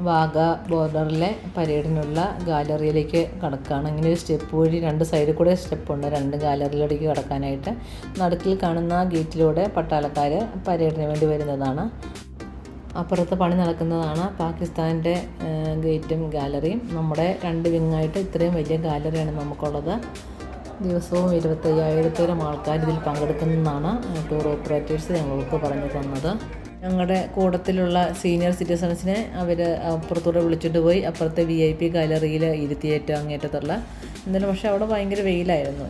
വാഗ ബോർഡറിലെ പരേഡിനുള്ള ഗാലറിയിലേക്ക് കടക്കുകയാണ്. ഇങ്ങനെ ഒരു സ്റ്റെപ്പ് വഴി 2 സൈഡിൽ കൂടെ സ്റ്റെപ്പുണ്ട് 2 ഗാലറിയിലേക്ക് കടക്കാനായിട്ട്. നടുക്കിൽ കാണുന്ന ഗേറ്റിലൂടെ പട്ടാളക്കാർ പരേഡിന് വേണ്ടി വരുന്നതാണ്. അപ്പുറത്ത് പണി നടക്കുന്നതാണ് പാകിസ്ഥാൻ്റെ ഗേറ്റും ഗാലറിയും. നമ്മുടെ 2 വിങ്ങായിട്ട് ഇത്രയും വലിയ ഗാലറിയാണ് നമുക്കുള്ളത്. ദിവസവും 25,000-ഓളം ആൾക്കാർ ഇതിൽ പങ്കെടുക്കുന്നതെന്നാണ് ടൂർ ഓപ്പറേറ്റേഴ്സ് ഞങ്ങൾക്ക് പറഞ്ഞു തന്നത്. ഞങ്ങളുടെ കൂട്ടത്തിലുള്ള സീനിയർ സിറ്റിസൺസിനെ അവർ അപ്പുറത്തൂടെ വിളിച്ചിട്ട് പോയി അപ്പുറത്തെ VIP ഗാലറിയിൽ ഇരുത്തിയേറ്റ അങ്ങേറ്റത്തുള്ള. എന്തായാലും പക്ഷേ അവിടെ ഭയങ്കര വെയിലായിരുന്നു.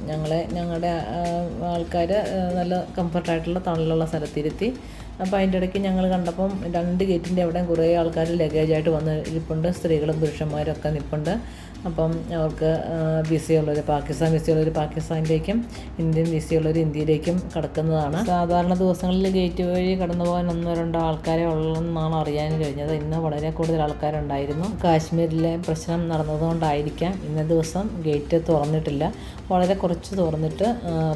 ഞങ്ങളുടെ ആൾക്കാർ നല്ല കംഫർട്ടായിട്ടുള്ള തണലുള്ള സ്ഥലത്തിരുത്തി. അപ്പോൾ അതിൻ്റെ ഇടയ്ക്ക് ഞങ്ങൾ കണ്ടപ്പം 2 ഗേറ്റിൻ്റെ അവിടെയും കുറേ ആൾക്കാർ ലഗേജായിട്ട് വന്ന് ഇരിപ്പുണ്ട്. സ്ത്രീകളും പുരുഷന്മാരും ഒക്കെ നിൽപ്പുണ്ട്. അപ്പം അവർക്ക് വിസയുള്ളവർ പാകിസ്ഥാനിലേക്കും ഇന്ത്യൻ വിസയുള്ളവർ ഇന്ത്യയിലേക്കും കടക്കുന്നതാണ്. സാധാരണ ദിവസങ്ങളിൽ ഗേറ്റ് വഴി കടന്നു പോകാൻ 1-2 ആൾക്കാരെ ഉള്ളെന്നാണ് അറിയാൻ കഴിഞ്ഞത്. ഇന്ന് വളരെ കൂടുതൽ ആൾക്കാരുണ്ടായിരുന്നു. കാശ്മീരിലെ പ്രശ്നം നടന്നതുകൊണ്ടായിരിക്കാം ഇന്ന ദിവസം ഗേറ്റ് തുറന്നിട്ടില്ല. വളരെ കുറച്ച് തുറന്നിട്ട്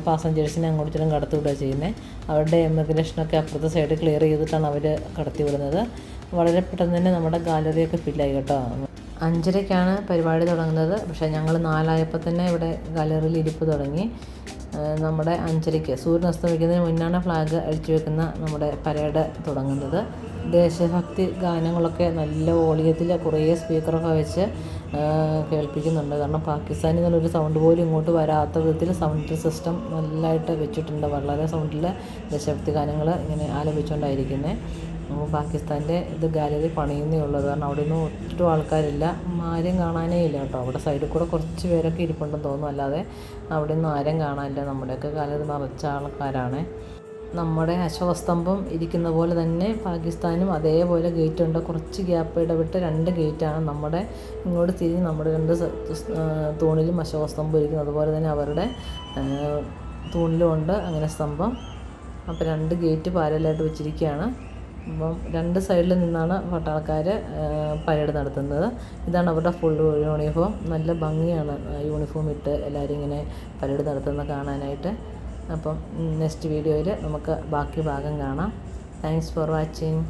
പാസഞ്ചേഴ്സിനെ അങ്ങോട്ടും കടത്തിവിടുക ചെയ്യുന്നത്. അവരുടെ ഇമിഗ്രേഷനൊക്കെ അപ്പുറത്തെ സൈഡ് ക്ലിയർ ചെയ്തിട്ടാണ് അവർ കടത്തി വിടുന്നത്. വളരെ പെട്ടെന്ന് തന്നെ നമ്മുടെ ഗാലറിയൊക്കെ ഫില്ലായി കേട്ടോ. 5:30-ക്കാണ് പരിപാടി തുടങ്ങുന്നത്. പക്ഷേ ഞങ്ങൾ 4 തന്നെ ഇവിടെ ഗാലറിയിൽ ഇരിപ്പ് തുടങ്ങി. നമ്മുടെ 5:30-ക്ക് സൂര്യൻ അസ്തമിക്കുന്നതിന് മുന്നാണ് ഫ്ലാഗ് അഴിച്ചു വെക്കുന്ന നമ്മുടെ പരേഡ് തുടങ്ങുന്നത്. ദേശഭക്തി ഗാനങ്ങളൊക്കെ നല്ല വോളിയത്തിൽ കുറേ സ്പീക്കറൊക്കെ വെച്ച് കേൾപ്പിക്കുന്നുണ്ട്. കാരണം പാകിസ്ഥാനിൽ നിന്നുള്ളൊരു സൗണ്ട് പോലും ഇങ്ങോട്ട് വരാത്ത വിധത്തിൽ സൗണ്ട് സിസ്റ്റം നല്ലതായിട്ട് വെച്ചിട്ടുണ്ട്. വളരെ സൗണ്ടിൽ ദേശഭക്തി ഗാനങ്ങൾ ഇങ്ങനെ ആലപിച്ചുകൊണ്ടായിരിക്കുന്നത്. അപ്പോൾ പാകിസ്ഥാൻ്റെ ഗാലറി പണിയുന്നേ ഉള്ളൂ. കാരണം അവിടെ ഒന്നും ഒട്ടും ആൾക്കാരില്ല. ആരും കാണാനേ ഇല്ല കേട്ടോ. അവിടെ സൈഡിൽ കൂടെ കുറച്ച് പേരൊക്കെ ഇരിപ്പുണ്ടെന്ന് തോന്നും. അല്ലാതെ അവിടെ ഒന്നും ആരും കാണാനില്ല. നമ്മുടെയൊക്കെ ഗാലറി നിറച്ച ആൾക്കാരാണ്. നമ്മുടെ അശോകസ്തംഭം ഇരിക്കുന്ന പോലെ തന്നെ പാകിസ്ഥാനും അതേപോലെ ഗേറ്റുണ്ട്. കുറച്ച് ഗ്യാപ്പ് ഇടവിട്ട് 2 ഗേറ്റാണ്. നമ്മുടെ ഇങ്ങോട്ട് തിരിഞ്ഞ് നമ്മുടെ 2 തൂണിലും അശോകസ്തംഭം ഇരിക്കുന്നു. അതുപോലെ തന്നെ അവരുടെ തൂണിലും ഉണ്ട് അങ്ങനെ സ്തംഭം. അപ്പോൾ 2 ഗേറ്റ് പാരലായിട്ട് വെച്ചിരിക്കുകയാണ്. അപ്പം 2 സൈഡിൽ നിന്നാണ് പട്ടാളക്കാർ പരേഡ് നടത്തുന്നത്. ഇതാണ് അവരുടെ ഫുൾ യൂണിഫോം. നല്ല ഭംഗിയാണ് യൂണിഫോം ഇട്ട് എല്ലാവരും ഇങ്ങനെ പരേഡ് നടത്തുന്നത് കാണാനായിട്ട്. അപ്പം നെക്സ്റ്റ് വീഡിയോയിൽ നമുക്ക് ബാക്കി ഭാഗം കാണാം. Thanks for watching.